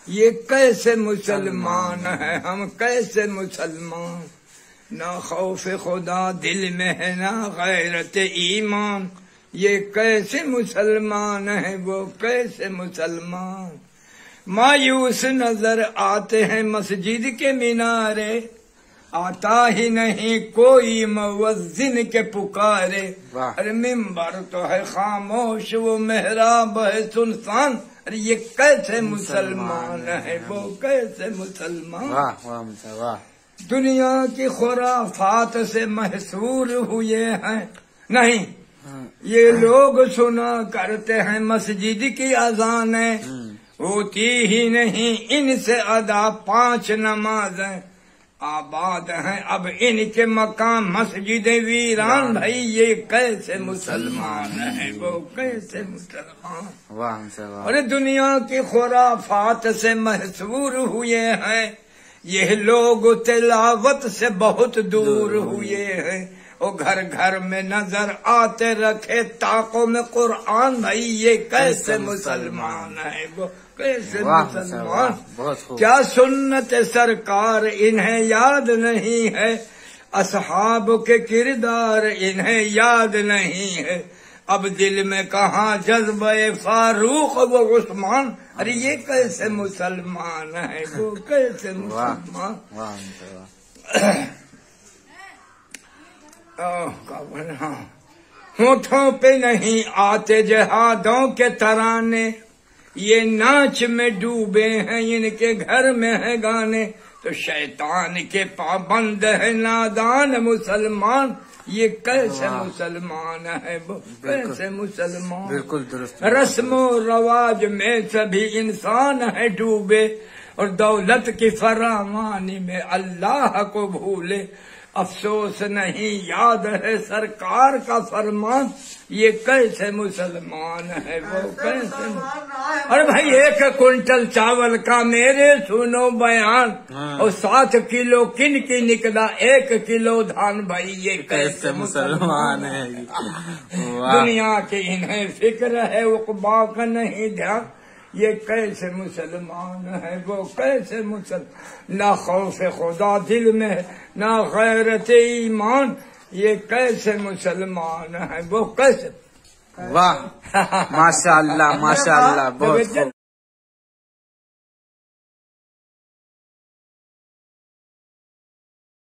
یہ کیسے مسلمان ہے، ہم کیسے مسلمان؟ نہ خوف خدا دل میں ہے نہ غیرت ایمان، یہ کیسے مسلمان ہے، وہ کیسے مسلمان؟ مایوس نظر آتے ہیں مسجد کے مینارے، آتا ہی نہیں کوئی مؤذن کے پکارے، ارے ممبر تو ہے خاموش وہ محراب ہے سنسان، ارے یہ کیسے مسلمان ہے، وہ کیسے مسلمان؟ دنیا کی خرافات سے محصور ہوئے ہیں، نہیں یہ لوگ سنا کرتے ہیں مسجد کی اذانیں، ہوتی ہی نہیں ان سے ادا 5 نمازیں، آباد ہیں اب ان کے مقام مسجد ویران، بھائی یہ کیسے مسلمان ہے، وہ کیسے مسلمان؟ اور دنیا کی خرافات سے محصور ہوئے ہیں، یہ لوگ تلاوت سے بہت دور ہوئے ہیں، وہ گھر گھر میں نظر آتے رکھے طاقوں میں قرآن، بھائی یہ کیسے مسلمان ہے، وہ کیسے مسلمان؟ کیا سنت سرکار انہیں یاد نہیں ہے، اصحاب کے کردار انہیں یاد نہیں ہے، اب دل میں کہاں جذبہ فاروق و عثمان، ارے یہ کیسے مسلمان ہے، وہ کیسے مسلمان؟ ہونٹوں پہ نہیں آتے جہادوں کے ترانے، یہ ناچ میں ڈوبے ہیں ان کے گھر میں ہے گانے، تو شیطان کے پابند ہے نادان مسلمان، یہ کیسے مسلمان ہے، وہ کیسے مسلمان؟ بالکل درست۔ رسم و رواج میں سبھی انسان ہے ڈوبے، اور دولت کی فراوانی میں اللہ کو بھولے، افسوس نہیں یاد ہے سرکار کا فرمان، یہ کیسے مسلمان ہے، وہ کیسے؟ اور بھائی 1 کنٹل چاول کا میرے سنو بیان، اور 7 کلو کن کی نکلا 1 کلو دھان، بھائی یہ کیسے مسلمان ہے؟ دنیا کی انہیں فکر ہے عقبا کا نہیں دھیان، یہ کیسے مسلمان ہے، وہ کیسے مسلمان؟ نہ خوف خدا دل میں نہ غیرت ایمان، یہ کیسے مسلمان ہے، وہ کیسے؟ واہ ماشاء اللہ ماشاء اللہ، بہت